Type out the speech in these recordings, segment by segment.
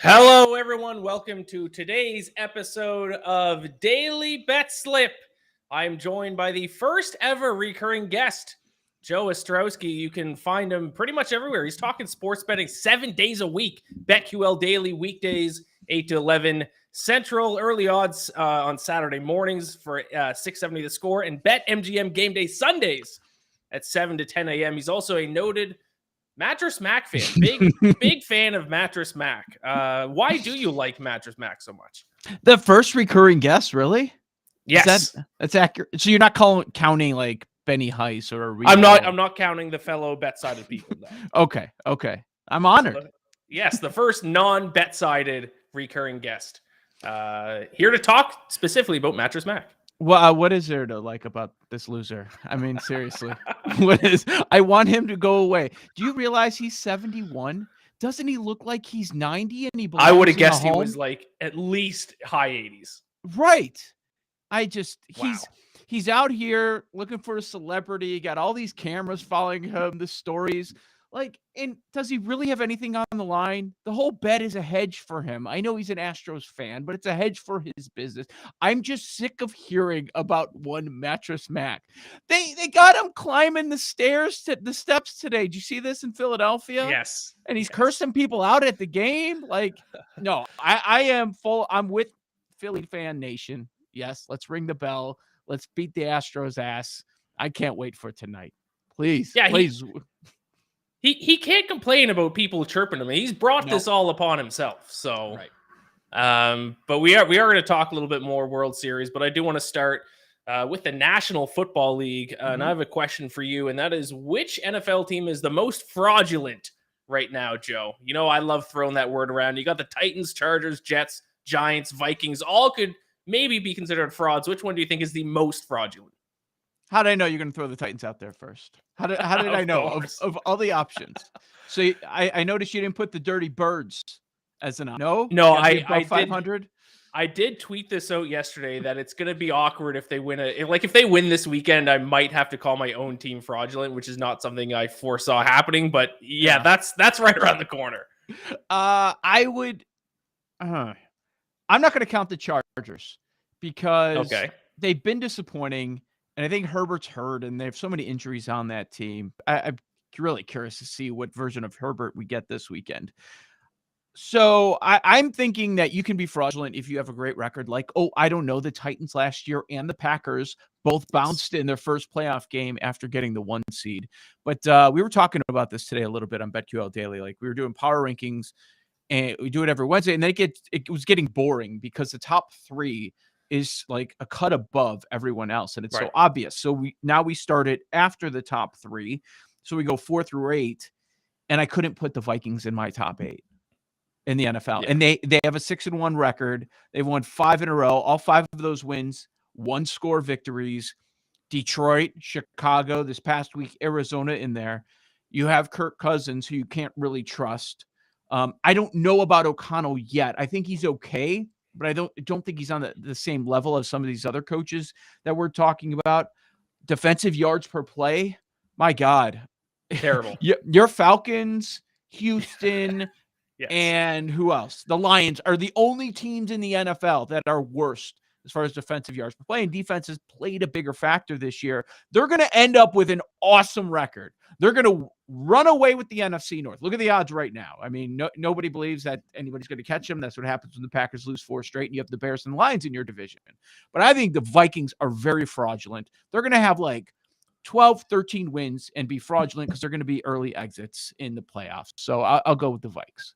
Hello, everyone. Welcome to today's episode of Daily Betslip. I'm joined by the first ever recurring guest, Joe Ostrowski. You can find him pretty much everywhere. He's talking sports betting 7 days a week. BetQL Daily, weekdays, 8 to 11 Central, early odds on Saturday mornings for 670 The Score, and BetMGM Game Day Sundays at 7 to 10 a.m. He's also a noted Mattress Mac fan. Big fan of Mattress Mac. Why do you like Mattress Mac so much? The first recurring guest, really? Yes. That's accurate. So you're not counting like Ben Heisler or I'm not counting the fellow BetSided people. No. Okay. I'm honored. Yes, the first non-BetSided recurring guest. Here to talk specifically about Mattress Mac. Well, what is there to like about this loser? I mean, seriously, I want him to go away. Do you realize he's 71? Doesn't he look like he's 90? And I would have guessed he was like at least high 80s. Right. Wow. He's out here looking for a celebrity. Got all these cameras following him, the stories. And does he really have anything on the line? The whole bet is a hedge for him. I know he's an Astros fan, but it's a hedge for his business. I'm just sick of hearing about one Mattress Mac. They got him climbing the steps today. Did you see this in Philadelphia? Yes. And he's cursing people out at the game. No, I'm with Philly fan nation. Yes, let's ring the bell. Let's beat the Astros ass. I can't wait for tonight. Please. He can't complain about people chirping him. He's brought this all upon himself. So, right. But we are going to talk a little bit more World Series. But I do want to start with the National Football League, and I have a question for you, and that is, which NFL team is the most fraudulent right now, Joe? You know, I love throwing that word around. You got the Titans, Chargers, Jets, Giants, Vikings. All could maybe be considered frauds. Which one do you think is the most fraudulent? How did I know you're going to throw the Titans out there first? How did I know of all the options? So I noticed you didn't put the Dirty Birds as an option. No, I 500. I did tweet this out yesterday that it's going to be awkward if they win if they win this weekend. I might have to call my own team fraudulent, which is not something I foresaw happening. But yeah. that's right around the corner. I would. I'm not going to count the Chargers because they've been disappointing. And I think Herbert's hurt, and they have so many injuries on that team. I'm really curious to see what version of Herbert we get this weekend. So I'm thinking that you can be fraudulent if you have a great record. The Titans last year and the Packers both bounced in their first playoff game after getting the 1 seed. But we were talking about this today a little bit on BetQL Daily. We were doing power rankings, and we do it every Wednesday, and it was getting boring because the top 3 is like a cut above everyone else. And it's so obvious. So we started after the top 3. So we go 4 through 8. And I couldn't put the Vikings in my top 8 in the NFL. Yeah. And they have a 6-1 record. They've won 5 in a row. All 5 of those wins, 1-score victories. Detroit, Chicago, this past week, Arizona in there. You have Kirk Cousins, who you can't really trust. I don't know about O'Connell yet. I think he's okay, but I don't think he's on the same level as some of these other coaches that we're talking about. Defensive yards per play, my God. Terrible. Your Falcons, Houston, and who else? The Lions are the only teams in the NFL that are worst as far as defensive yards per play, and defense has played a bigger factor this year. They're going to end up with an awesome record. They're going to run away with the NFC North. Look at the odds right now. I mean, nobody believes that anybody's going to catch them. That's what happens when the Packers lose 4 straight and you have the Bears and Lions in your division. But I think the Vikings are very fraudulent. They're going to have 12, 13 wins and be fraudulent because they're going to be early exits in the playoffs. So I'll go with the Vikes.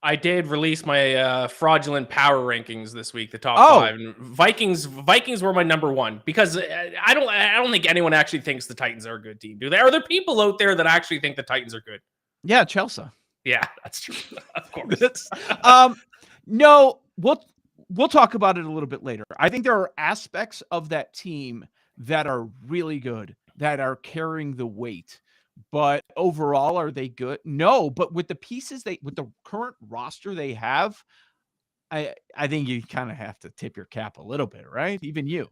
I did release my fraudulent power rankings this week, the top 5. And Vikings were my number 1 because I don't think anyone actually thinks the Titans are a good team, do they? Are there people out there that actually think the Titans are good? Yeah, Chelsea. Yeah, that's true. Of course. No, we'll talk about it a little bit later. I think there are aspects of that team that are really good, that are carrying the weight. But overall, are they good? No, but with the pieces with the current roster they have, I think you kind of have to tip your cap a little bit, right? Even you.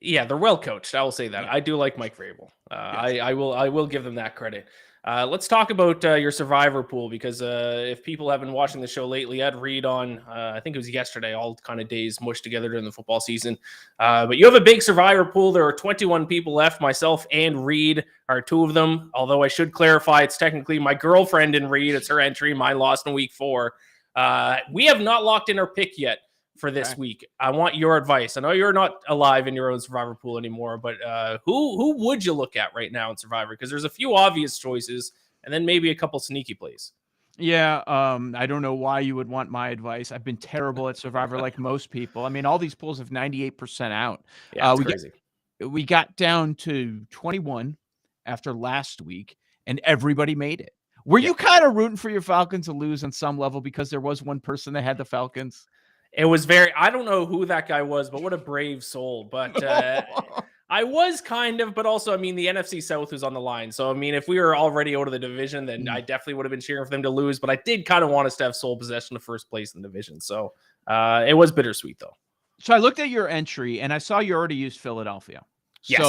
Yeah, they're well coached. I will say that. Yeah. I do like Mike Vrabel. Yes. I will give them that credit. Let's talk about your survivor pool, because if people have been watching the show lately, I'd read on, I think it was yesterday, all kind of days mushed together during the football season. But you have a big survivor pool. There are 21 people left. Myself and Reed are two of them. Although I should clarify, it's technically my girlfriend and Reed. It's her entry. Mine lost in week 4. We have not locked in our pick yet for this week. I want your advice. I know you're not alive in your own survivor pool anymore, but who would you look at right now in survivor? Because there's a few obvious choices and then maybe a couple sneaky plays. Yeah, I don't know why you would want my advice. I've been terrible at survivor like most people. I mean, all these pools have 98% out. Yeah, it's crazy. We got down to 21 after last week, and everybody made it. Were you kind of rooting for your Falcons to lose on some level because there was one person that had the Falcons? It was I don't know who that guy was, but what a brave soul. But I was kind of, but also, I mean, the NFC South was on the line. So, I mean, if we were already out of the division, then I definitely would have been cheering for them to lose. But I did kind of want us to have sole possession of first place in the division. So it was bittersweet, though. So I looked at your entry, and I saw you already used Philadelphia. Yes.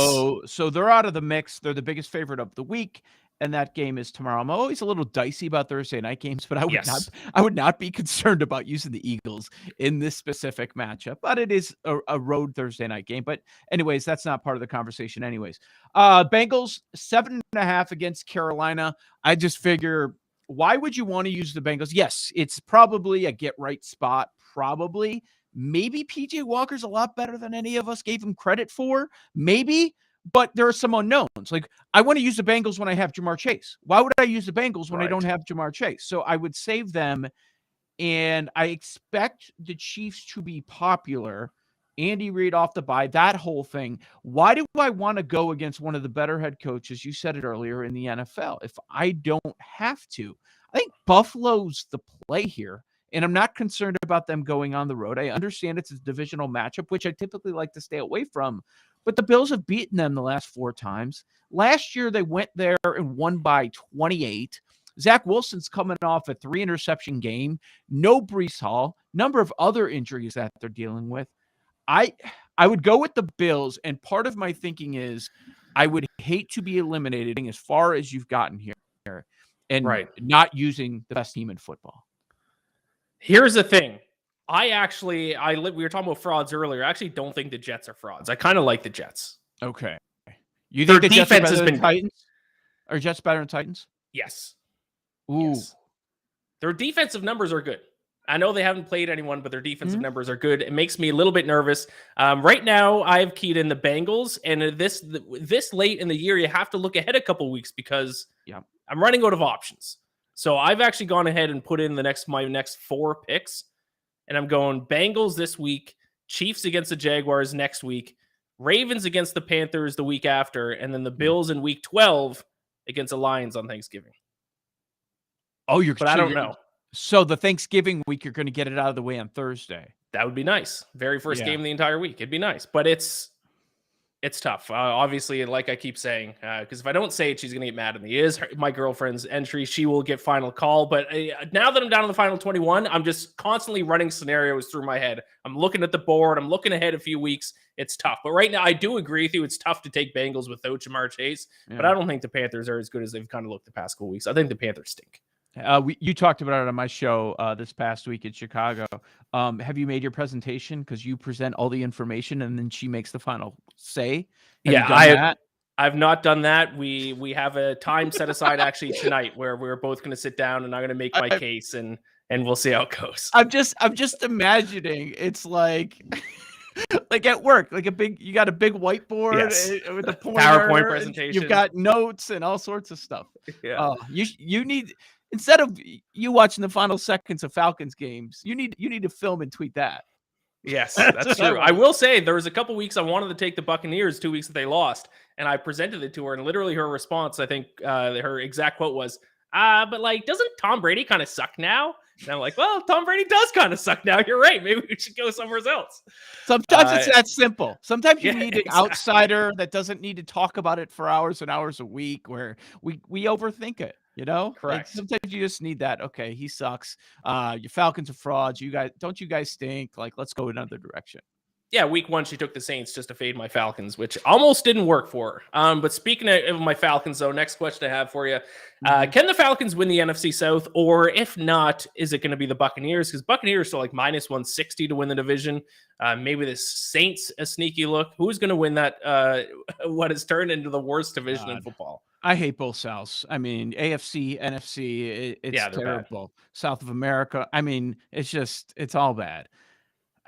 So they're out of the mix. They're the biggest favorite of the week. And that game is tomorrow. I'm always a little dicey about Thursday night games, but I would not be concerned about using the Eagles in this specific matchup. But it is a road Thursday night game. But anyways, that's not part of the conversation anyways. Bengals 7.5 against Carolina. I just figure, why would you want to use the Bengals? Yes, it's probably a get right spot. Probably. Maybe PJ Walker's a lot better than any of us gave him credit for. Maybe. But there are some unknowns. Like, I want to use the Bengals when I have Jamar Chase. Why would I use the Bengals when I don't have Jamar Chase? So I would save them, and I expect the Chiefs to be popular. Andy Reid off the bye, that whole thing. Why do I want to go against one of the better head coaches, you said it earlier, in the NFL, if I don't have to? I think Buffalo's the play here, and I'm not concerned about them going on the road. I understand it's a divisional matchup, which I typically like to stay away from. But the Bills have beaten them the last 4 times. Last year, they went there and won by 28. Zach Wilson's coming off a 3-interception game. No Breece Hall. Number of other injuries that they're dealing with. I would go with the Bills, and part of my thinking is I would hate to be eliminated as far as you've gotten here and not using the best team in football. Here's the thing. We were talking about frauds earlier. I actually don't think the Jets are frauds. I kind of like the Jets. Okay. You think the defense Jets are better has than been Titans? Are Jets better than Titans? Yes. Ooh. Yes. Their defensive numbers are good. I know they haven't played anyone, but their defensive numbers are good. It makes me a little bit nervous. Right now, I've keyed in the Bengals, and this late in the year, you have to look ahead a couple weeks because I'm running out of options. So I've actually gone ahead and put in my next 4 picks. And I'm going Bengals this week, Chiefs against the Jaguars next week, Ravens against the Panthers the week after, and then the Bills in week 12 against the Lions on Thanksgiving. Oh, I don't know. So the Thanksgiving week, you're going to get it out of the way on Thursday. That would be nice. Very first game of the entire week. It'd be nice, but it's tough. Obviously, like I keep saying, because if I don't say it, she's going to get mad at me. It is my girlfriend's entry. She will get final call. But now that I'm down to the final 21, I'm just constantly running scenarios through my head. I'm looking at the board. I'm looking ahead a few weeks. It's tough. But right now, I do agree with you. It's tough to take Bengals without Jamar Chase. But I don't think the Panthers are as good as they've kind of looked the past couple weeks. I think the Panthers stink. You talked about it on my show this past week in Chicago. Have you made your presentation? Because you present all the information and then she makes the final say. I've not done that. We have a time set aside actually tonight where we're both going to sit down and I'm going to make my case and we'll see how it goes. I'm just imagining it's like like at work, like you got a big whiteboard with a pointer, PowerPoint presentation. You've got notes and all sorts of stuff. Yeah. You need. Instead of you watching the final seconds of Falcons games, you need to film and tweet that. Yes, that's true. I will say there was a couple weeks I wanted to take the Buccaneers 2 weeks that they lost, and I presented it to her, and literally her response, I think her exact quote was, but like, doesn't Tom Brady kind of suck now? And I'm like, well, Tom Brady does kind of suck now. You're right. Maybe we should go somewhere else. Sometimes it's that simple. Sometimes you need an outsider that doesn't need to talk about it for hours and hours a week where we overthink it. You know, correct. Like sometimes you just need that. Okay, he sucks. Your Falcons are frauds. You guys stink. Like, let's go another direction. Yeah, week 1, she took the Saints just to fade my Falcons, which almost didn't work for her. But speaking of my Falcons, though, next question I have for you. Can the Falcons win the NFC South? Or if not, is it going to be the Buccaneers? Because Buccaneers are like minus 160 to win the division. Maybe the Saints a sneaky look. Who's going to win that, what has turned into the worst division in football? I hate both Souths. I mean, AFC, NFC, it's terrible. Bad. South of America, I mean, it's all bad.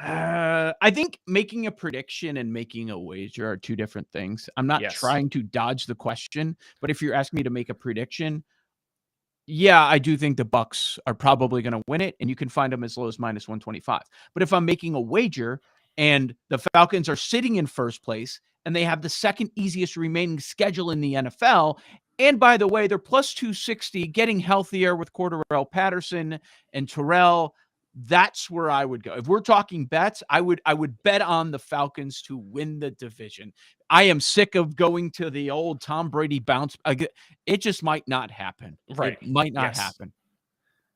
I think making a prediction and making a wager are two different things. I'm not trying to dodge the question, but if you're asking me to make a prediction, yeah, I do think the Bucs are probably going to win it, and you can find them as low as minus 125. But if I'm making a wager and the Falcons are sitting in first place and they have the second easiest remaining schedule in the NFL, and by the way, they're plus 260, getting healthier with Cordarrelle Patterson and Terrell, that's where I would go. If we're talking bets, I would bet on the Falcons to win the division. I am sick of going to the old Tom Brady bounce. It just might not happen. Right. It might not happen.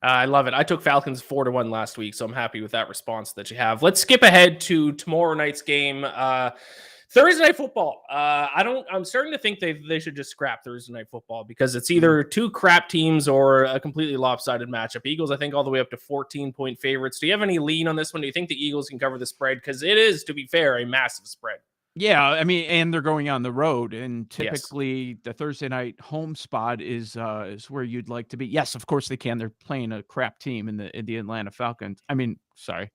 I love it. I took Falcons 4-1 last week, so I'm happy with that response that you have. Let's skip ahead to tomorrow night's game. Thursday night football. I'm starting to think they should just scrap Thursday night football because it's either two crap teams or a completely lopsided matchup. Eagles, I think, all the way up to 14-point favorites. Do you have any lean on this one? Do you think the Eagles can cover the spread? Because it is, to be fair, a massive spread. Yeah, I mean, and they're going on the road, and typically the Thursday night home spot is where you'd like to be. Yes, of course they can. They're playing a crap team in the Atlanta Falcons. I mean, sorry.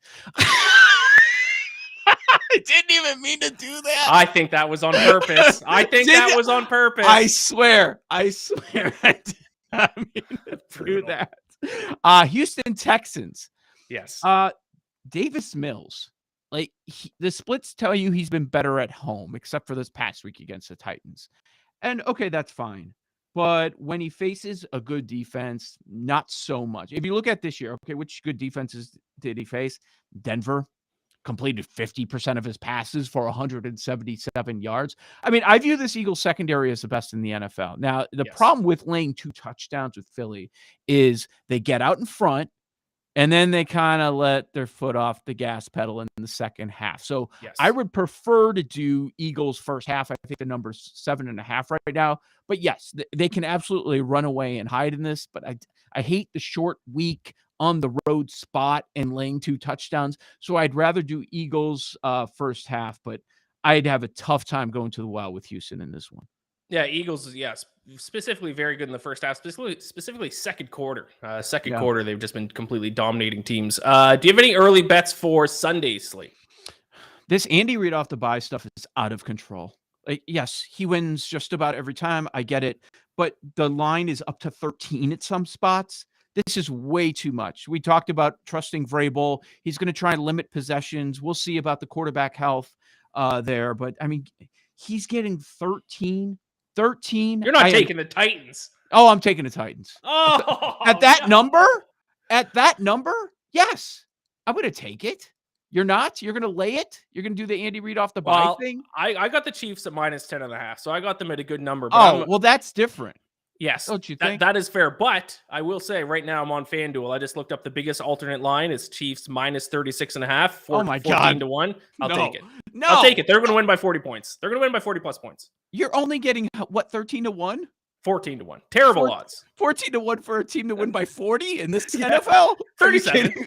I didn't even mean to do that. I think that was on purpose. That was on purpose. I swear. I did not mean to do that. Houston Texans. Yes. Davis Mills. Like the splits tell you he's been better at home, except for this past week against the Titans. And okay, that's fine. But when he faces a good defense, not so much. If you look at this year, okay, which good defenses did he face? Denver completed 50% of his passes for 177 yards. I mean, I view this Eagles secondary as the best in the NFL. Now, the problem with laying 2 touchdowns with Philly is they get out in front and then they kind of let their foot off the gas pedal in the second half. So I would prefer to do Eagles first half. I think the number's 7.5 right now. But yes, they can absolutely run away and hide in this. But I hate the short week on the road spot and laying 2 touchdowns. So I'd rather do Eagles first half. But I'd have a tough time going to the well with Houston in this one. Yeah, Eagles, yes, specifically very good in the first half, specifically second quarter. Quarter, they've just been completely dominating teams. Do you have any early bets for Sunday's slate? This Andy Reid off the bye stuff is out of control. Like, yes, he wins just about every time. I get it. But the line is up to 13 at some spots. This is way too much. We talked about trusting Vrabel. He's going to try and limit possessions. We'll see about the quarterback health there. But, I mean, he's getting 13. You're not taking the Titans. Oh, I'm taking the Titans. Oh, at that number? At that number? Yes. I'm going to take it. You're not? You're going to lay it? You're going to do the Andy Reid off the bye thing? I got the Chiefs at minus 10.5, so I got them at a good number. But well, that's different. Yes. Don't you think? That is fair. But I will say right now I'm on FanDuel. I just looked up the biggest alternate line is Chiefs minus 36.5. Oh my God. 14-1. I'll take it. No. I'll take it. They're going to win by 40 points. They're going to win by 40 plus points. You're only getting what, 13-1? 14-1. Terrible odds. 14-1 for a team to win by 40 in this NFL? 37.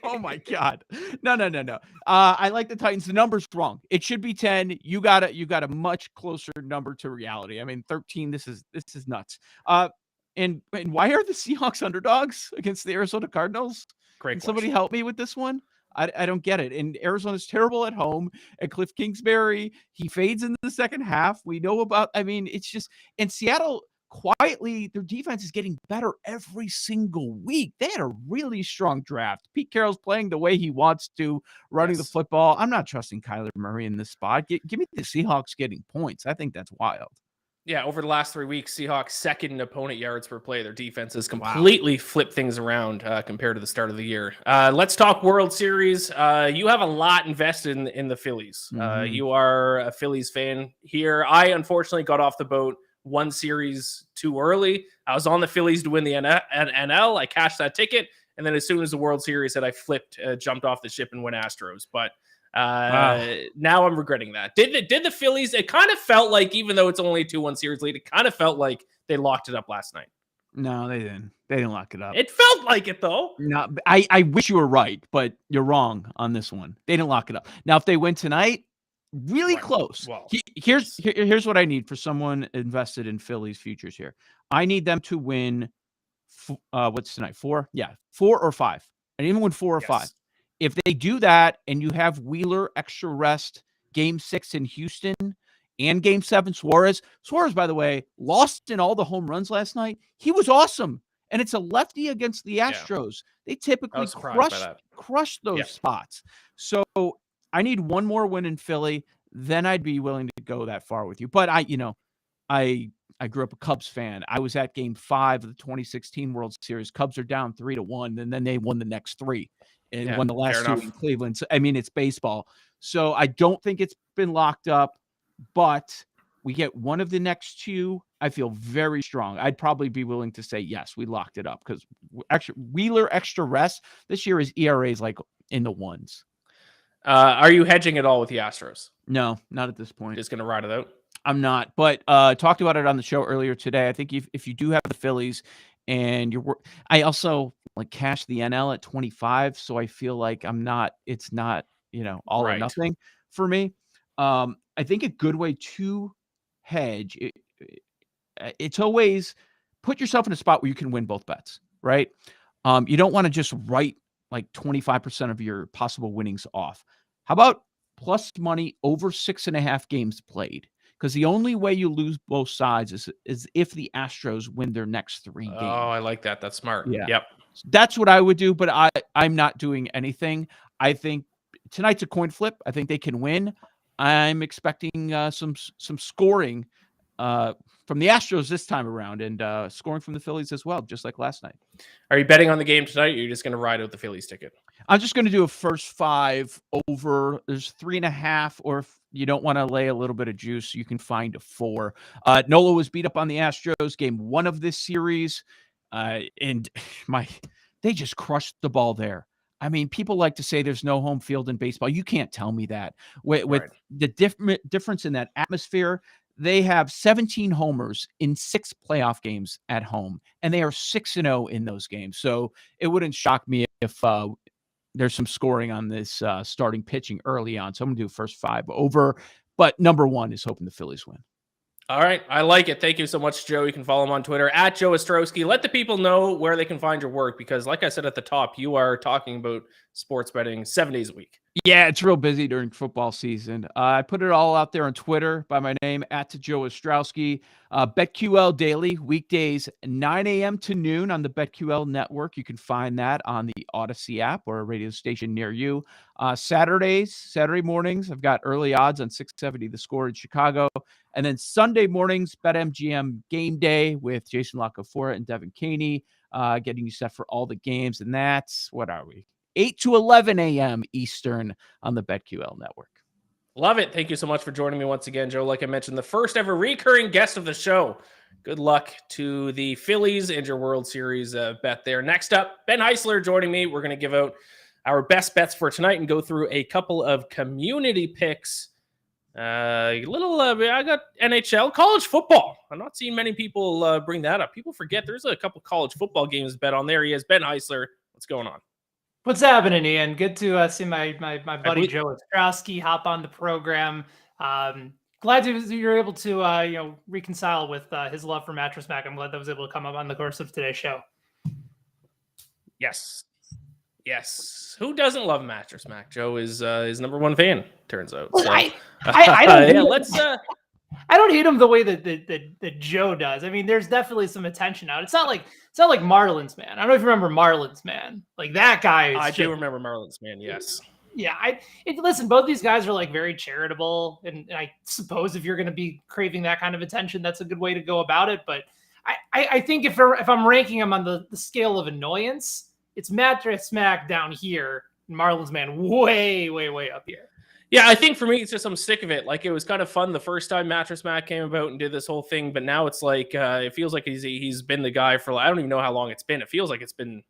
Oh my God. No. I like the Titans. The number's wrong. It should be 10. You got a much closer number to reality. I mean, 13, this is nuts. And why are the Seahawks underdogs against the Arizona Cardinals? Great. Can somebody help me with this one? I don't get it. And Arizona's terrible at home. And Cliff Kingsbury, he fades in the second half. We know about, I mean, it's just, and Seattle quietly, their defense is getting better every single week. They had a really strong draft. Pete Carroll's playing the way he wants to, running the football. I'm not trusting Kyler Murray in this spot. Give me the Seahawks getting points. I think that's wild. Yeah, over the last 3 weeks, Seahawks second in opponent yards per play. Their defense has completely flipped things around compared to the start of the year. Let's talk World Series. You have a lot invested in the Phillies. You are a Phillies fan here. I unfortunately got off the boat one series too early. I was on the Phillies to win the NL. I cashed that ticket. And then as soon as the World Series hit, I flipped, jumped off the ship and went Astros. But Now I'm regretting that. Did the Phillies? It kind of felt like, even though it's only a 2-1 series lead, it kind of felt like they locked it up last night. No, they didn't. They didn't lock it up. It felt like it though. No, I wish you were right, but you're wrong on this one. They didn't lock it up. Now, if they win tonight, really close. Well, here's what I need for someone invested in Phillies futures here. I need them to win. What's tonight? 4? Yeah, 4 or 5. I need them to win 4 or 5. If they do that, and you have Wheeler extra rest, Game 6 in Houston, and Game 7 Suarez. Suarez, by the way, lost in all the home runs last night. He was awesome. And it's a lefty against the Astros. They typically crush those spots. So I need one more win in Philly. Then I'd be willing to go that far with you. But I grew up a Cubs fan. I was at Game 5 of the 2016 World Series. Cubs are down 3-1, and then they won the next 3 and won the last 2 in Cleveland. So, I mean, it's baseball. So I don't think it's been locked up, but we get one of the next 2. I feel very strong. I'd probably be willing to say, yes, we locked it up, because actually Wheeler extra rest this year, his ERA is like in the 1s. Are you hedging at all with the Astros? No, not at this point. Just going to ride it out? I'm not, but talked about it on the show earlier today. I think if you do have the Phillies and I also like cash the NL at 25. So I feel like it's not, all or nothing for me. I think a good way to hedge, it's always put yourself in a spot where you can win both bets, right? You don't want to just write like 25% of your possible winnings off. How about plus money over 6.5 games played? Because the only way you lose both sides is if the Astros win their next 3 games. Oh, I like that. That's smart. Yeah. Yep. That's what I would do, but I'm not doing anything. I think tonight's a coin flip. I think they can win. I'm expecting some scoring from the Astros this time around, and scoring from the Phillies as well, just like last night. Are you betting on the game tonight, or are you just going to ride out the Phillies ticket? I'm just going to do a first 5 over. There's 3.5, or if you don't want to lay a little bit of juice, you can find a 4. Nola was beat up on the Astros Game 1 of this series, and they just crushed the ball there. I mean, people like to say there's no home field in baseball. You can't tell me that. With the difference in that atmosphere, they have 17 homers in 6 playoff games at home, and they are 6-0 in those games. So it wouldn't shock me if there's some scoring on this starting pitching early on. So I'm going to do first 5 over, but number 1 is hoping the Phillies win. All right. I like it. Thank you so much, Joe. You can follow him on Twitter at Joe Ostrowski. Let the people know where they can find your work, because like I said at the top, you are talking about sports betting 7 days a week. Yeah, it's real busy during football season. I put it all out there on Twitter by my name, at Joe Ostrowski. BetQL Daily, weekdays, 9 a.m. to noon on the BetQL network. You can find that on the Odyssey app or a radio station near you. Saturday mornings, I've got early odds on 670 The Score in Chicago. And then Sunday mornings, BetMGM Game Day with Jason Lacafora and Devin Caney, getting you set for all the games. And that's, 8 to 11 a.m. Eastern on the BetQL network. Love it. Thank you so much for joining me once again, Joe. Like I mentioned, the first ever recurring guest of the show. Good luck to the Phillies and your World Series bet there. Next up, Ben Heisler joining me. We're going to give out our best bets for tonight and go through a couple of community picks. I got NHL, college football. I'm not seeing many people bring that up. People forget there's a couple college football games bet on there. He has Ben Heisler. What's going on? What's happening, Ian? Good to see my buddy Joe Ostrowski hop on the program. Glad you're able to reconcile with his love for Mattress Mac. I'm glad that was able to come up on the course of today's show. Yes. Who doesn't love Mattress Mac? Joe is his number 1 fan, turns out. So, I don't hate him the way that Joe does. I mean, there's definitely some attention out. It's not like Marlins Man. I don't know if you remember Marlins Man. Like that guy. I do remember Marlins Man. Yes. Yeah. Listen, both these guys are like very charitable, and I suppose if you're going to be craving that kind of attention, that's a good way to go about it. But I think if I'm ranking them on the scale of annoyance, it's Mattress Mac down here, and Marlins Man way, way, way up here. Yeah, I think for me, it's just I'm sick of it. Like, it was kind of fun the first time Mattress Mac came about and did this whole thing, but now it's like it feels like he's been the guy for I don't even know how long it's been. It feels like it's been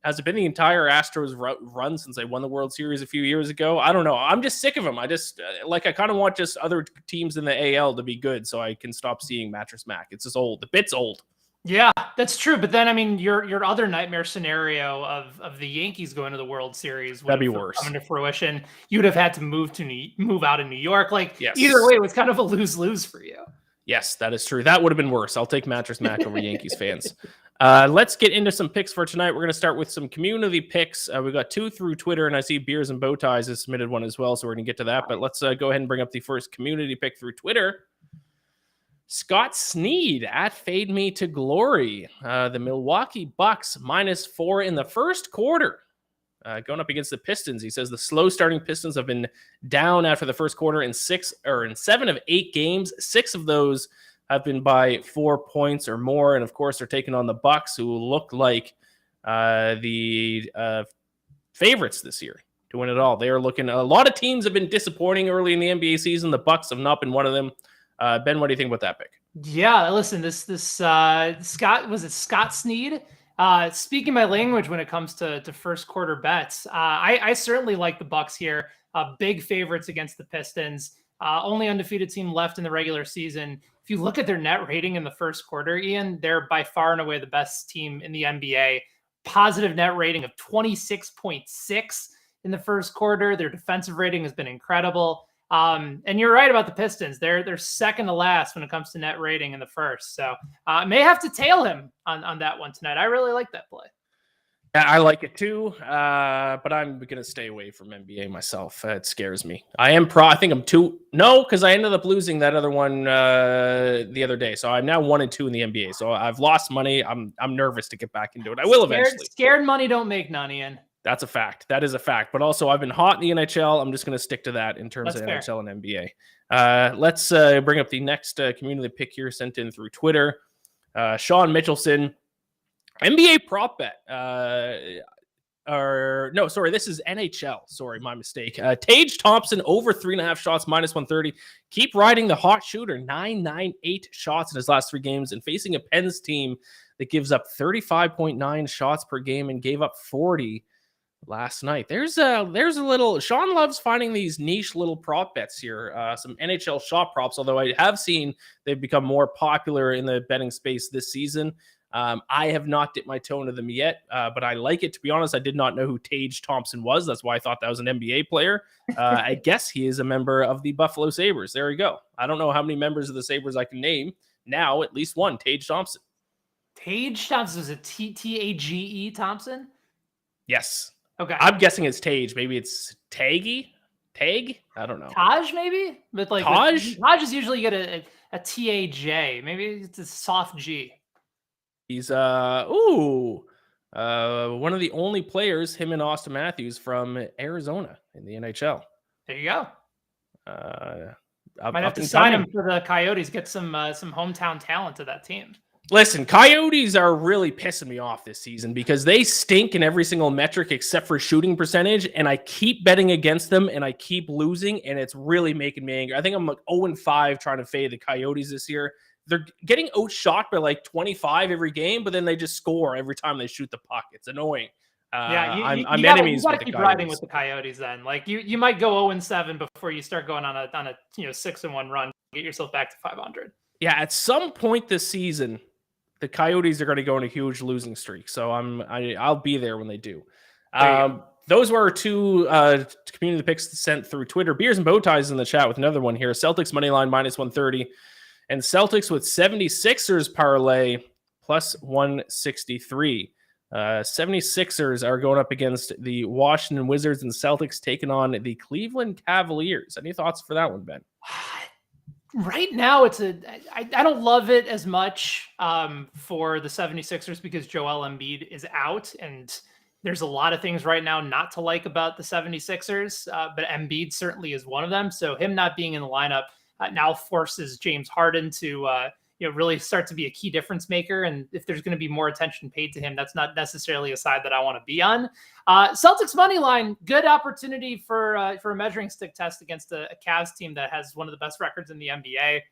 Has it been the entire Astros run since they won the World Series a few years ago? I don't know. I'm just sick of them. I kind of want just other teams in the AL to be good so I can stop seeing Mattress Mac. It's just old. The bit's old. Yeah, that's true. But then, I mean, your other nightmare scenario of the Yankees going to the World Series would be worse. Coming to fruition. You'd have had to move out of New York. Like, yes. Either way, it was kind of a lose-lose for you. Yes, that is true. That would have been worse. I'll take Mattress Mac over Yankees fans. Let's get into some picks for tonight. We're going to start with some community picks. We got 2 through Twitter, and I see Beers and Bowties has submitted one as well, so we're going to get to that. But let's go ahead and bring up the first community pick through Twitter. Scott Sneed at Fade Me to Glory. The Milwaukee Bucks -4 in the first quarter. Going up against the Pistons. He says the slow starting Pistons have been down after the first quarter in 7 of 8 games. 6 of those have been by 4 points or more. And of course, they're taking on the Bucks, who look like the favorites this year to win it all. They are looking. A lot of teams have been disappointing early in the NBA season. The Bucks have not been one of them. Ben, what do you think about that pick? Yeah, listen, this Scott Sneed? Speaking my language when it comes to first quarter bets. I certainly like the Bucks here. Big favorites against the Pistons. Only undefeated team left in the regular season. If you look at their net rating in the first quarter, Ian, they're by far and away the best team in the NBA. Positive net rating of 26.6 in the first quarter. Their defensive rating has been incredible. And you're right about the Pistons. They're second to last when it comes to net rating in the first. So may have to tail him on that one tonight. I really like that play. Yeah, I like it too, but I'm going to stay away from NBA myself. It scares me. I think I'm because I ended up losing that other one the other day. So I'm now 1-2 in the NBA. So I've lost money. I'm nervous to get back into it. I will eventually. Scared money don't make none, Ian. That's a fact. That is a fact. But also, I've been hot in the NHL. I'm just going to stick to that in terms of NHL and NBA. Let's bring up the next community pick here sent in through Twitter. Sean Mitchelson, NBA prop bet. This is NHL. Sorry, my mistake. Tage Thompson over 3.5 shots, -130. Keep riding the hot shooter. 998 shots in his last 3 games, and facing a Pens team that gives up 35.9 shots per game and gave up 40 last night. There's a little. Sean loves finding these niche little prop bets here. Some NHL shot props, although I have seen they've become more popular in the betting space this season. I have not dipped my toe into them yet, but I like it. To be honest, I did not know who Tage Thompson was. That's why I thought that was an NBA player. I guess he is a member of the Buffalo Sabres. There we go. I don't know how many members of the Sabres I can name. Now, at least one, Tage Thompson. Tage Thompson is a Tage Thompson? Yes. Okay. I'm guessing it's Tage. Maybe it's Taggy? Tag? I don't know. Taj, maybe? But like Taj? Taj is usually get a TAJ. Maybe it's a soft G. He's one of the only players, him and Austin Matthews, from Arizona in the NHL. There you go. Might have to sign him for the Coyotes. Get some hometown talent to that team. Listen, Coyotes are really pissing me off this season because they stink in every single metric except for shooting percentage, and I keep betting against them, and I keep losing, and it's really making me angry. I think I'm like 0-5 trying to fade the Coyotes this year. They're getting outshot by like 25 every game, but then they just score every time they shoot the puck. It's annoying. I'm enemies with the Coyotes. Keep riding with the Coyotes then. Like you might go 0-7 before you start going on a 6-1 run. Get yourself back to 500. Yeah, at some point this season, the Coyotes are going to go on a huge losing streak. So I'll be there when they do. Those were our 2 community picks sent through Twitter. Beers and Bowties in the chat with another one here. Celtics money line -130. And Celtics with 76ers parlay +163. 76ers are going up against the Washington Wizards, and Celtics taking on the Cleveland Cavaliers. Any thoughts for that one, Ben? Right now, I don't love it as much for the 76ers because Joel Embiid is out, and there's a lot of things right now not to like about the 76ers, but Embiid certainly is one of them. So him not being in the lineup now forces James Harden to really start to be a key difference maker. And if there's going to be more attention paid to him, that's not necessarily a side that I want to be on. Celtics money line, good opportunity for a measuring stick test against a Cavs team that has one of the best records in the NBA.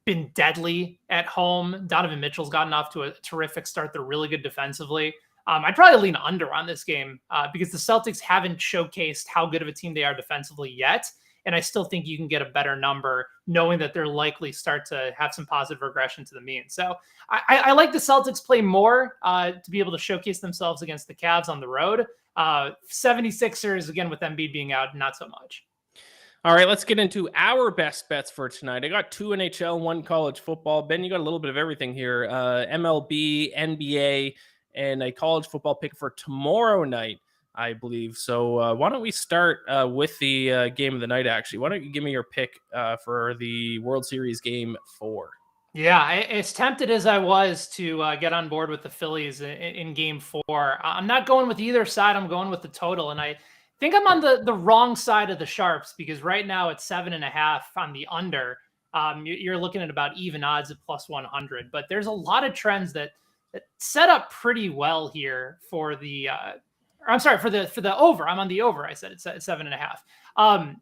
Been deadly at home. Donovan Mitchell's gotten off to a terrific start. They're really good defensively. I'd probably lean under on this game because the Celtics haven't showcased how good of a team they are defensively yet. And I still think you can get a better number knowing that they're likely start to have some positive regression to the mean. So I like the Celtics play more to be able to showcase themselves against the Cavs on the road. 76ers, again, with Embiid being out, not so much. All right, let's get into our best bets for tonight. I got 2 NHL, 1 college football. Ben, you got a little bit of everything here. MLB, NBA, and a college football pick for tomorrow night, I believe. So why don't we start with the game of the night, actually. Why don't you give me your pick for the World Series Game 4? Yeah, as tempted as I was to get on board with the Phillies in Game 4, I'm not going with either side. I'm going with the total, and I think I'm on the wrong side of the sharps because right now it's 7.5 on the under. You're looking at about even odds at plus 100, but there's a lot of trends that set up pretty well here for the. I'm sorry for the over. I'm on the over. I said it's at 7.5.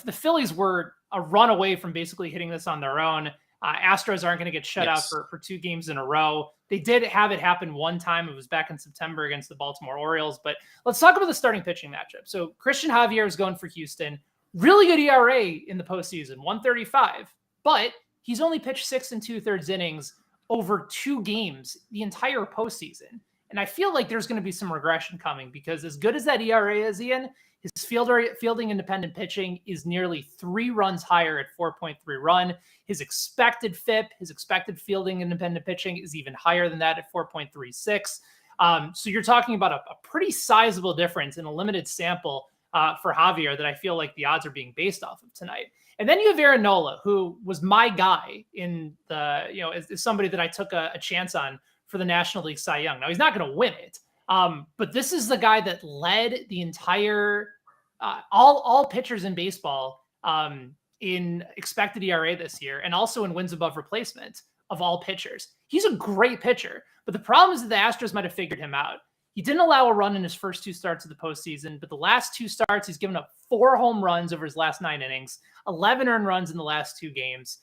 The Phillies were a run away from basically hitting this on their own. Astros aren't going to get shut out for 2 games in a row. They did have it happen one time. It was back in September against the Baltimore Orioles. But let's talk about the starting pitching matchup. So Christian Javier is going for Houston. Really good ERA in the postseason, 1.35. But he's only pitched 6 2/3 innings over 2 games the entire postseason. And I feel like there's going to be some regression coming because as good as that ERA is, Ian, his fielding independent pitching is nearly 3 runs higher at 4.3 run. His expected FIP, his expected fielding independent pitching is even higher than that at 4.36. So you're talking about a pretty sizable difference in a limited sample for Javier that I feel like the odds are being based off of tonight. And then you have Aaron Nola, who was my guy in the, is somebody that I took a chance on for the National League Cy Young. Now he's not going to win it. But this is the guy that led the entire all pitchers in baseball in expected ERA this year, and also in wins above replacement of all pitchers. He's a great pitcher, but the problem is that the Astros might have figured him out. He didn't allow a run in his first 2 starts of the postseason, but the last 2 starts, he's given up 4 home runs over his last 9 innings, 11 earned runs in the last 2 games.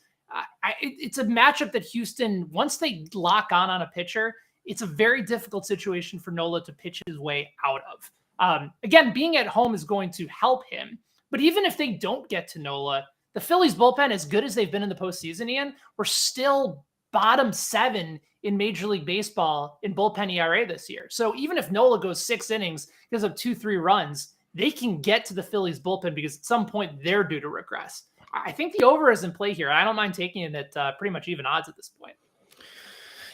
It's a matchup that Houston, once they lock on a pitcher, it's a very difficult situation for Nola to pitch his way out of. Again, being at home is going to help him. But even if they don't get to Nola, the Phillies bullpen, as good as they've been in the postseason, Ian, we're still bottom 7 in Major League Baseball in bullpen ERA this year. So even if Nola goes 6 innings, gives up 2-3 runs, they can get to the Phillies bullpen because at some point they're due to regress. I think the over is in play here. I don't mind taking it at pretty much even odds at this point.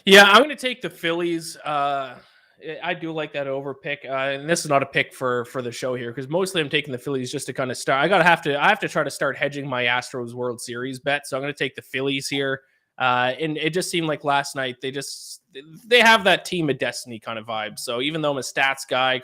Yeah, I'm going to take the Phillies. I do like that over pick, and this is not a pick for the show here because mostly I'm taking the Phillies just to kind of start. I have to try to start hedging my Astros World Series bet, so I'm going to take the Phillies here. And it just seemed like last night they have that team of destiny kind of vibe. So even though I'm a stats guy,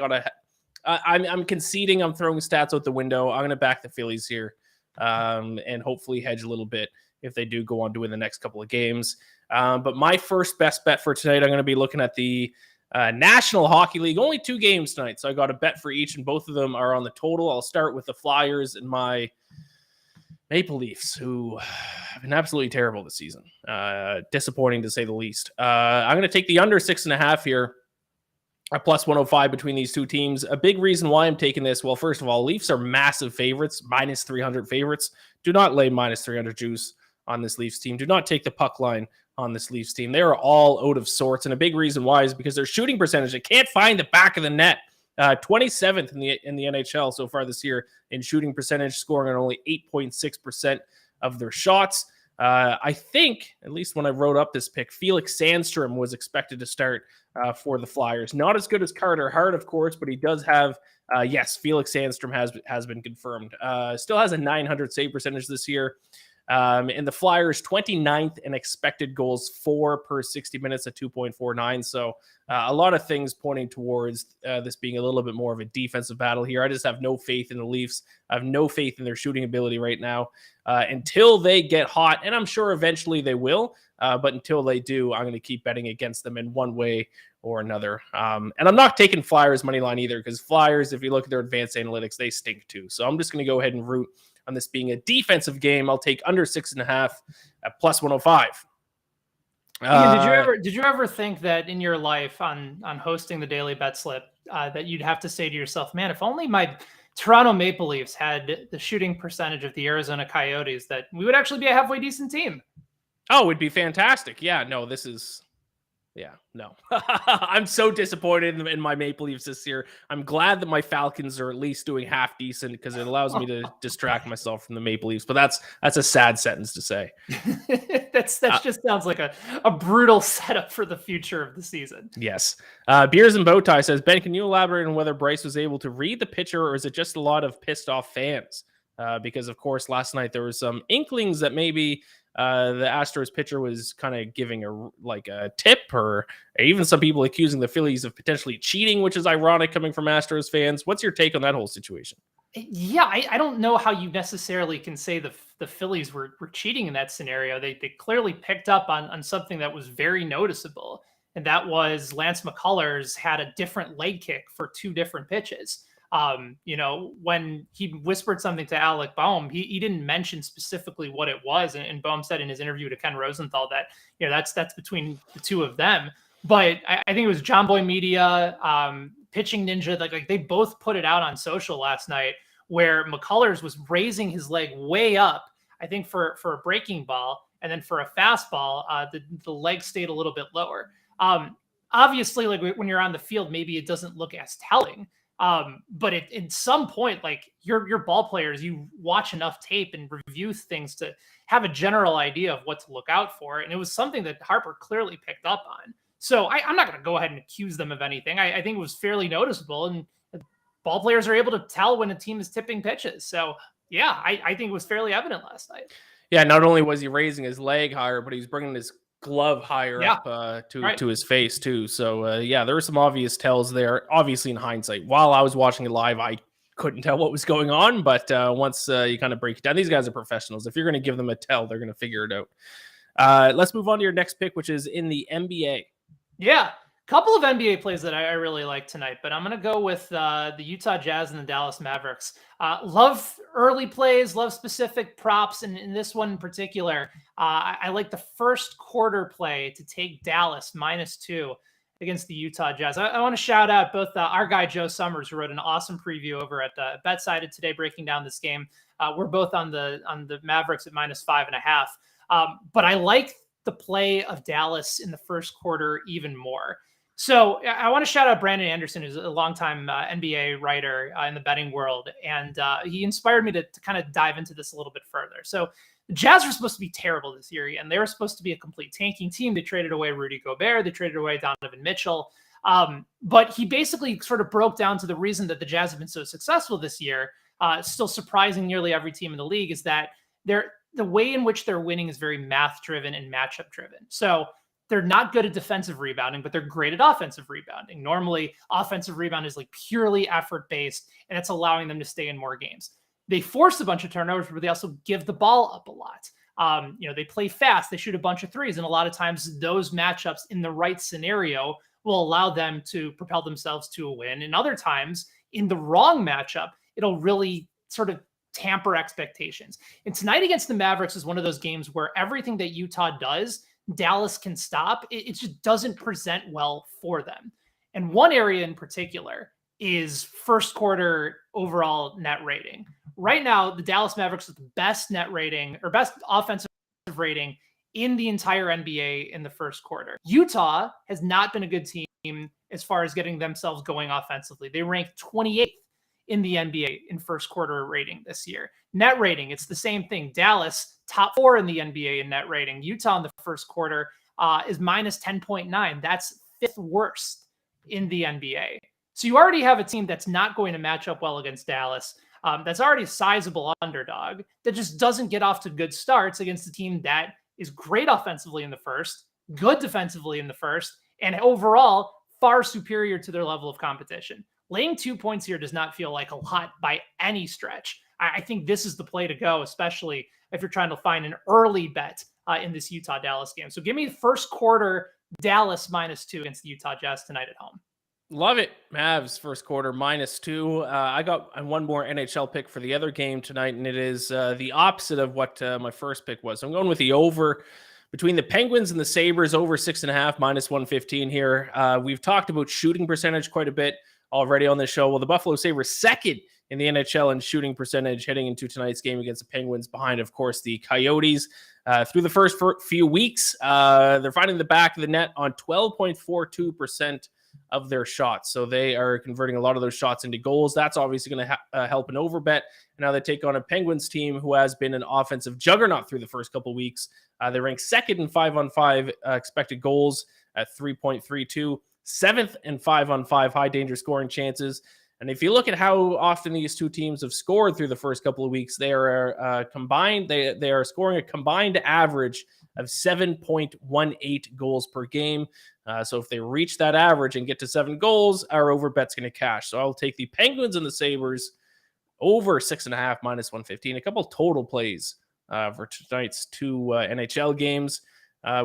I'm conceding. I'm throwing stats out the window. I'm going to back the Phillies here, and hopefully hedge a little bit if they do go on to win the next couple of games. But my first best bet for tonight, I'm going to be looking at the National Hockey League. Only 2 games tonight, so I got a bet for each, and both of them are on the total. I'll start with the Flyers and my Maple Leafs, who have been absolutely terrible this season. Disappointing to say the least. I'm going to take the under 6.5 here. A plus 105 between these 2 teams. A big reason why I'm taking this, well, first of all, Leafs are massive favorites, minus 300 favorites. Do not lay minus 300 juice on this Leafs team. Do not take the puck line on this Leafs team. They are all out of sorts, and a big reason why is because their shooting percentage, they can't find the back of the net. 27th in the NHL so far this year in shooting percentage, scoring on only 8.6% of their shots. I think, at least when I wrote up this pick, Felix Sandstrom was expected to start for the Flyers. Not as good as Carter Hart, of course, but he does have, yes, Felix Sandstrom has been confirmed. Still has a 900 save percentage this year. And the Flyers 29th in expected goals for per 60 minutes at 2.49. So a lot of things pointing towards this being a little bit more of a defensive battle here. I just have no faith in the Leafs. I have no faith in their shooting ability right now until they get hot. And I'm sure eventually they will. But until they do, I'm going to keep betting against them in one way or another. And I'm not taking Flyers money line either, because Flyers, if you look at their advanced analytics, they stink too. So I'm just going to go ahead and root on this being a defensive game. I'll take under 6.5 at plus 105. Ian, did you ever think that in your life on hosting the Daily Bet Slip that you'd have to say to yourself, man, if only my Toronto Maple Leafs had the shooting percentage of the Arizona Coyotes, that we would actually be a halfway decent team? Oh, it'd be fantastic. Yeah, no, this is... Yeah, no. I'm so disappointed in my Maple Leafs this year. I'm glad that my Falcons are at least doing half decent because it allows me to distract myself from the Maple Leafs. But that's a sad sentence to say. That's just sounds like a brutal setup for the future of the season. Yes. Beers and Bowtie says, Ben, can you elaborate on whether Bryce was able to read the pitcher, or is it just a lot of pissed off fans? Because, of course, last night there was some inklings that maybe the Astros pitcher was kind of giving a tip, or even some people accusing the Phillies of potentially cheating, which is ironic coming from Astros fans. What's your take on that whole situation? Yeah, I don't know how you necessarily can say the Phillies were cheating in that scenario. They clearly picked up on something that was very noticeable, and that was Lance McCullers had a different leg kick for two different pitches. When he whispered something to Alec Boehm, he didn't mention specifically what it was. And Boehm said in his interview to Ken Rosenthal that, that's between the two of them. But I think it was John Boy Media, Pitching Ninja, like they both put it out on social last night, where McCullers was raising his leg way up, I think for a breaking ball, and then for a fastball, the leg stayed a little bit lower. Obviously, like when you're on the field, maybe it doesn't look as telling. But in some point, like your ball players, you watch enough tape and review things to have a general idea of what to look out for. And it was something that Harper clearly picked up on. So I'm not going to go ahead and accuse them of anything. I think it was fairly noticeable, and ball players are able to tell when a team is tipping pitches. So yeah, I think it was fairly evident last night. Yeah, not only was he raising his leg higher, but he's bringing his glove higher up to his face too. So there were some obvious tells there. Obviously, in hindsight, while I was watching it live, I couldn't tell what was going on. But once you kind of break it down, these guys are professionals. If you're going to give them a tell, they're going to figure it out. Let's move on to your next pick, which is in the NBA. Yeah, couple of NBA plays that I really like tonight, but I'm going to go with the Utah Jazz and the Dallas Mavericks. Love early plays, love specific props, and in this one in particular, I like the first quarter play to take Dallas -2 against the Utah Jazz. I want to shout out both our guy Joe Summers, who wrote an awesome preview over at BetSided today, breaking down this game. We're both on the Mavericks at -5.5, but I like the play of Dallas in the first quarter even more. So I want to shout out Brandon Anderson, who's a longtime NBA writer in the betting world. And he inspired me to kind of dive into this a little bit further. So the Jazz were supposed to be terrible this year, and they were supposed to be a complete tanking team. They traded away Rudy Gobert. They traded away Donovan Mitchell. But he basically sort of broke down to the reason that the Jazz have been so successful this year, still surprising nearly every team in the league, is that the way in which they're winning is very math-driven and matchup-driven. So they're not good at defensive rebounding, but they're great at offensive rebounding. Normally, offensive rebound is like purely effort-based, and it's allowing them to stay in more games. They force a bunch of turnovers, but they also give the ball up a lot. They play fast, they shoot a bunch of threes, and a lot of times those matchups in the right scenario will allow them to propel themselves to a win. And other times, in the wrong matchup, it'll really sort of tamper expectations. And tonight against the Mavericks is one of those games where everything that Utah does, Dallas can stop. It just doesn't present well for them. And one area in particular is first quarter overall net rating. Right now, the Dallas Mavericks have the best net rating or best offensive rating in the entire NBA in the first quarter. Utah has not been a good team as far as getting themselves going offensively. They rank 28th in the NBA in first quarter rating this year. Net rating, it's the same thing. Dallas, top 4 in the NBA in net rating. Utah in the first quarter is -10.9. That's 5th worst in the NBA. So you already have a team that's not going to match up well against Dallas. That's already a sizable underdog that just doesn't get off to good starts against a team that is great offensively in the first, good defensively in the first, and overall far superior to their level of competition. Laying 2 points here does not feel like a lot by any stretch. I think this is the play to go, especially if you're trying to find an early bet in this Utah-Dallas game. So give me the first quarter Dallas -2 against the Utah Jazz tonight at home. Love it. Mavs first quarter -2. I got one more NHL pick for the other game tonight, and it is the opposite of what my first pick was. So I'm going with the over between the Penguins and the Sabres, over 6.5, minus 115 here. We've talked about shooting percentage quite a bit already on this show. Well, the Buffalo Sabres second in the NHL in shooting percentage heading into tonight's game against the Penguins, behind, of course, the Coyotes. Through the first few weeks, they're finding the back of the net on 12.42% of their shots. So they are converting a lot of those shots into goals. That's obviously going to help an overbet. And now they take on a Penguins team who has been an offensive juggernaut through the first couple of weeks. They rank second in 5-on-5 expected goals at 3.32, seventh in 5-on-5 high danger scoring chances. And if you look at how often these two teams have scored through the first couple of weeks, they are combined. They are scoring a combined average of 7.18 goals per game. So if they reach that average and get to 7 goals, our overbet's going to cash. So I'll take the Penguins and the Sabres over 6.5, minus 115. A couple total plays for tonight's 2 NHL games,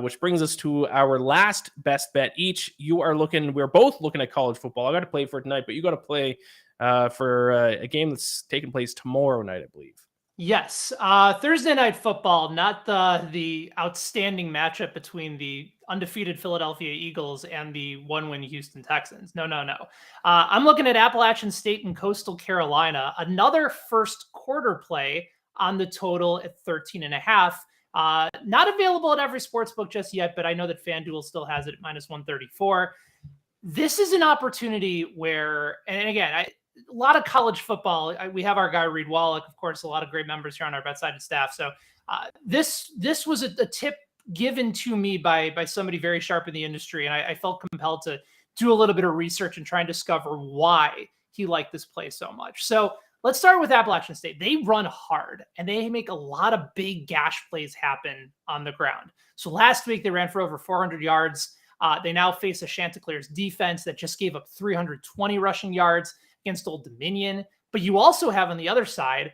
which brings us to our last best bet each. We're both looking at college football. I got to play for tonight, but you got to play for a game that's taking place tomorrow night, I believe. Yes. Thursday night football, not the outstanding matchup between the undefeated Philadelphia Eagles and the 1-win Houston Texans. No. I'm looking at Appalachian State and Coastal Carolina, another first quarter play on the total at 13.5. Not available at every sportsbook just yet, but I know that FanDuel still has it at minus 134. This is an opportunity where, and again, a lot of college football. We have our guy Reed Wallach, of course, a lot of great members here on our BetSided staff. So this was a tip given to me by somebody very sharp in the industry, and I felt compelled to do a little bit of research and try and discover why he liked this play so much. So let's start with Appalachian State. They run hard, and they make a lot of big gash plays happen on the ground. So last week, they ran for over 400 yards. They now face a Chanticleer's defense that just gave up 320 rushing yards against Old Dominion. But you also have on the other side,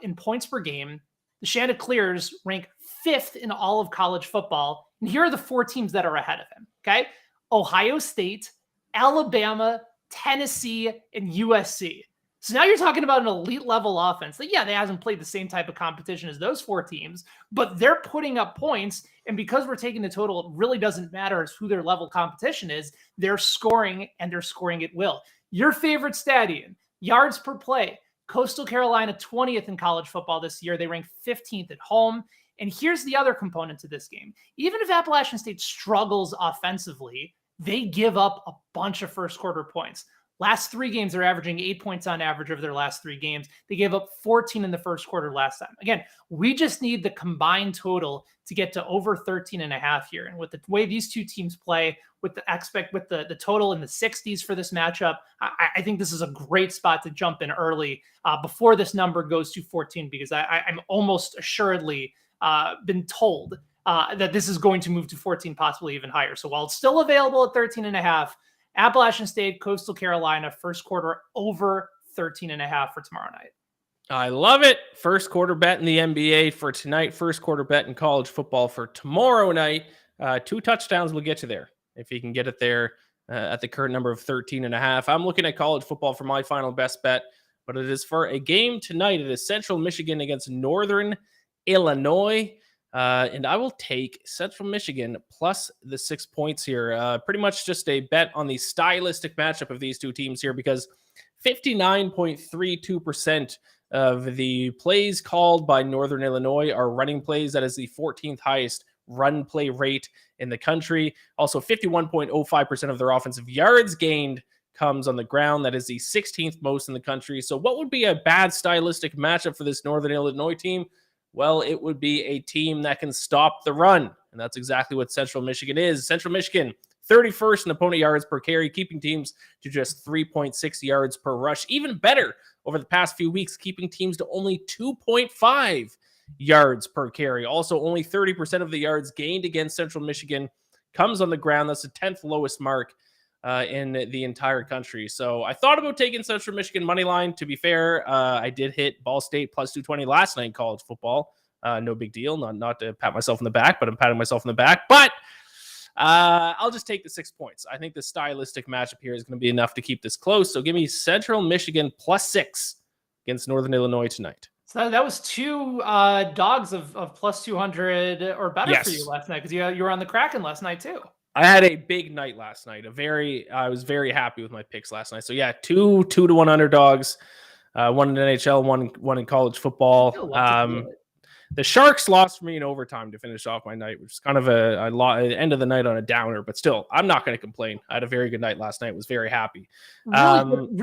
in points per game, the Chanticleers rank 5th in all of college football. And here are the 4 teams that are ahead of him, okay? Ohio State, Alabama, Tennessee, and USC. So now you're talking about an elite level offense that, they hasn't played the same type of competition as those 4 teams, but they're putting up points. And because we're taking the total, it really doesn't matter as who their level competition is. They're scoring, and they're scoring at will. Your favorite stat, Ian, yards per play. Coastal Carolina, 20th in college football this year. They rank 15th at home. And here's the other component to this game. Even if Appalachian State struggles offensively, they give up a bunch of first quarter points. Last 3 games, they're averaging 8 points on average over their last 3 games. They gave up 14 in the first quarter last time. Again, we just need the combined total to get to over 13.5 here. And with the way these two teams play, with the total in the 60s for this matchup, I think this is a great spot to jump in early before this number goes to 14, because I'm almost assuredly been told that this is going to move to 14, possibly even higher. So while it's still available at 13.5, Appalachian State, Coastal Carolina, first quarter over 13.5 for tomorrow night. I love it. First quarter bet in the NBA for tonight. First quarter bet in college football for tomorrow night. 2 touchdowns will get you there if you can get it there at the current number of 13.5. I'm looking at college football for my final best bet, but it is for a game tonight. It is Central Michigan against Northern Illinois. And I will take Central Michigan plus the 6 points here. Pretty much just a bet on the stylistic matchup of these two teams here, because 59.32% of the plays called by Northern Illinois are running plays. That is the 14th highest run play rate in the country. Also, 51.05% of their offensive yards gained comes on the ground. That is the 16th most in the country. So what would be a bad stylistic matchup for this Northern Illinois team? Well, it would be a team that can stop the run. And that's exactly what Central Michigan is. Central Michigan, 31st in opponent yards per carry, keeping teams to just 3.6 yards per rush. Even better over the past few weeks, keeping teams to only 2.5 yards per carry. Also, only 30% of the yards gained against Central Michigan comes on the ground. That's the 10th lowest mark in the entire country. So I thought about taking Central Michigan money line. To be fair, I did hit Ball State plus 220 last night in college football. No big deal. Not to pat myself in the back, but I'm patting myself in the back. But I'll just take the 6 points. I think the stylistic matchup here is going to be enough to keep this close. So give me Central Michigan plus 6 against Northern Illinois tonight. So that was two dogs of plus 200 or better for you last night, because you were on the Kraken last night too. I had a big night last night. I was very happy with my picks last night. So yeah, 2-1 underdogs, one in NHL, one in college football. The Sharks lost for me in overtime to finish off my night, which is kind of a end of the night on a downer. But still, I'm not going to complain. I had a very good night last night. Was very happy.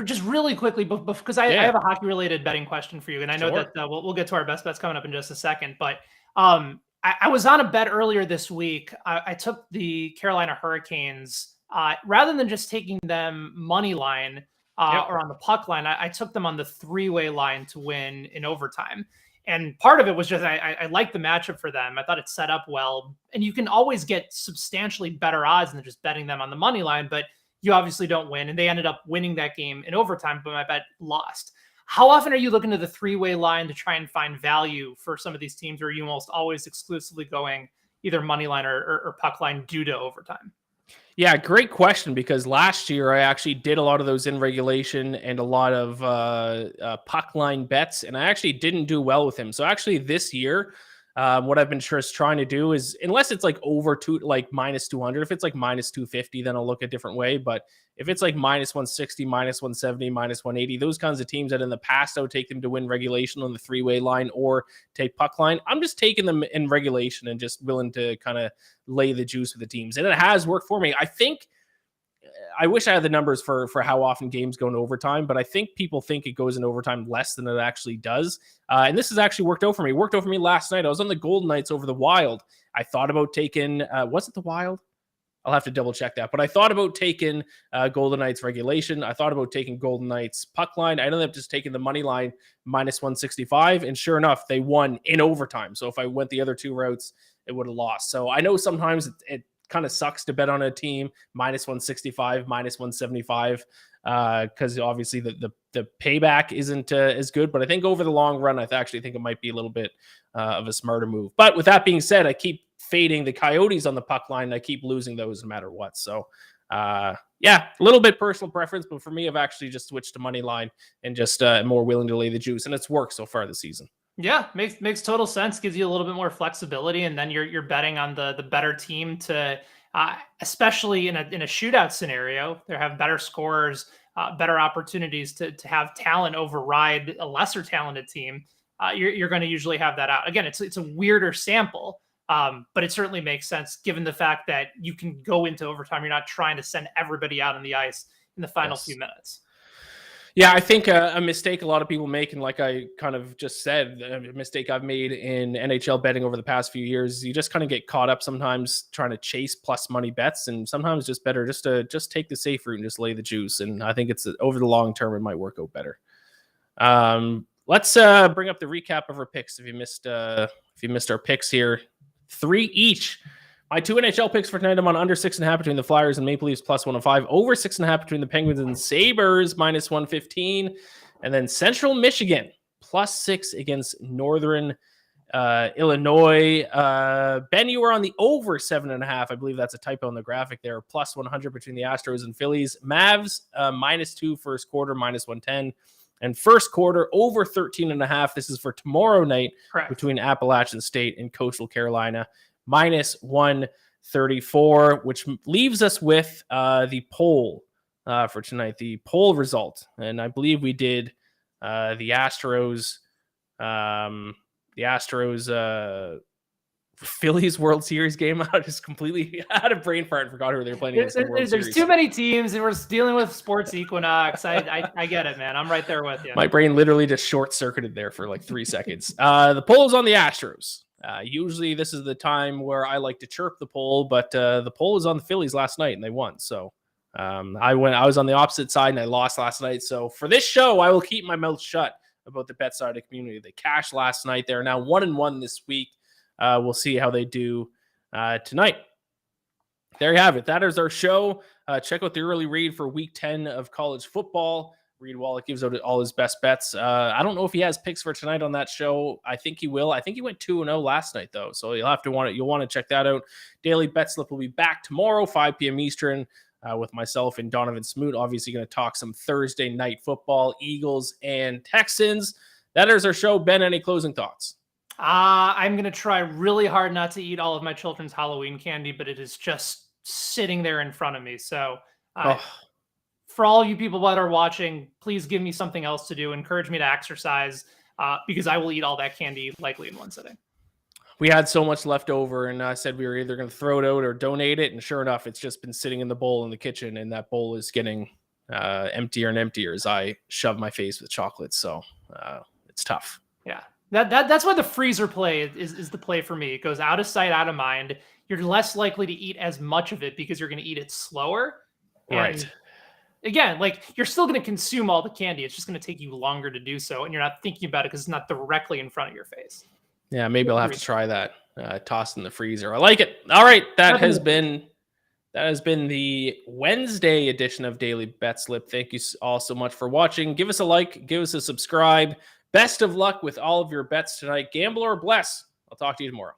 Just really quickly, because I have a hockey-related betting question for you, and I know that we'll get to our best bets coming up in just a second. But I was on a bet earlier this week. I took the Carolina Hurricanes rather than just taking them money line or on the puck line. I took them on the three-way line to win in overtime. And part of it was just I liked the matchup for them. I thought it set up well. And you can always get substantially better odds than just betting them on the money line, but you obviously don't win. And they ended up winning that game in overtime, but my bet lost. How often are you looking to the three-way line to try and find value for some of these teams, or are you almost always exclusively going either money line or puck line due to overtime? Yeah, great question, because last year I actually did a lot of those in regulation and a lot of puck line bets, and I actually didn't do well with him. So actually this year, what I've been just trying to do is, unless it's like minus 200, if it's like minus 250, then I'll look a different way. But if it's like minus 160, minus 170, minus 180, those kinds of teams that in the past I would take them to win regulation on the three-way line or take puck line, I'm just taking them in regulation and just willing to kind of lay the juice with the teams. And it has worked for me. I wish I had the numbers for how often games go in overtime, but I think people think it goes in overtime less than it actually does. And this has actually worked out for me. It worked out for me last night. I was on the Golden Knights over the Wild. I thought about taking, was it the Wild? I'll have to double check that. But I thought about taking Golden Knights regulation. I thought about taking Golden Knights puck line. I ended up just taking the money line minus 165. And sure enough, they won in overtime. So if I went the other two routes, it would have lost. So I know sometimes it kind of sucks to bet on a team minus 165, minus 175, because obviously the payback isn't as good. But I think over the long run, I actually think it might be a little bit of a smarter move. But with that being said, I keep fading the Coyotes on the puck line. And I keep losing those no matter what. So yeah, a little bit personal preference, but for me, I've actually just switched to money line and just more willing to lay the juice, and it's worked so far this season. Yeah, makes total sense. Gives you a little bit more flexibility, and then you're betting on the better team to, especially in a shootout scenario, they have better scorers, better opportunities to have talent override a lesser talented team. You're going to usually have that out. Again, it's a weirder sample, but it certainly makes sense given the fact that you can go into overtime. You're not trying to send everybody out on the ice in the final few minutes. Yeah, I think a mistake a lot of people make, and like I kind of just said, a mistake I've made in NHL betting over the past few years, you just kind of get caught up sometimes trying to chase plus money bets, and sometimes just better just to take the safe route and just lay the juice. And I think it's over the long term, it might work out better. Let's bring up the recap of our picks. If you missed our picks here, 3 each. My 2 NHL picks for tonight, I'm on under 6.5 between the Flyers and Maple Leafs plus 105, over 6.5 between the Penguins and Sabres minus 115, and then Central Michigan plus 6 against Northern Illinois. Ben, you were on the over 7.5. I believe that's a typo in the graphic there. Plus 100 between the Astros and Phillies. Mavs minus 2 first quarter, minus 110. And first quarter over 13.5. This is for tomorrow night. Correct. Between Appalachian State and Coastal Carolina. Minus 134, which leaves us with the poll for tonight, the poll result. And I believe we did the Astros Phillies World Series game. I just completely had a brain fart and forgot who they were playing against. There's too many teams, and we're dealing with sports equinox. I get it, man. I'm right there with you. My brain literally just short-circuited there for like 3 seconds. The poll is on the Astros. Usually this is the time where I like to chirp the poll, but the poll was on the Phillies last night and they won. So I was on the opposite side and I lost last night. So for this show, I will keep my mouth shut about the BetSided community. They cashed last night. They're now 1-1 this week. We'll see how they do tonight. There you have it. That is our show. Check out the early read for week 10 of college football. Reed Wallach gives out all his best bets. I don't know if he has picks for tonight on that show. I think he will. I think he went 2-0 last night, though. So you'll want to check that out. Daily BetSlip will be back tomorrow, 5 p.m. Eastern, with myself and Donovan Smoot. Obviously going to talk some Thursday night football, Eagles and Texans. That is our show. Ben, any closing thoughts? I'm going to try really hard not to eat all of my children's Halloween candy, but it is just sitting there in front of me. So for all you people that are watching, please give me something else to do. Encourage me to exercise because I will eat all that candy likely in one sitting. We had so much left over and I said we were either going to throw it out or donate it. And sure enough, it's just been sitting in the bowl in the kitchen, and that bowl is getting emptier and emptier as I shove my face with chocolate. So it's tough. Yeah. That's why the freezer play is the play for me. It goes out of sight, out of mind. You're less likely to eat as much of it because you're going to eat it slower. Right. And again, like, you're still going to consume all the candy. It's just going to take you longer to do so. And you're not thinking about it because it's not directly in front of your face. Yeah, maybe I'll have to try that. Tossed in the freezer. I like it. All right. That has been the Wednesday edition of Daily Bet Slip. Thank you all so much for watching. Give us a like, give us a subscribe. Best of luck with all of your bets tonight. Gamble or bless. I'll talk to you tomorrow.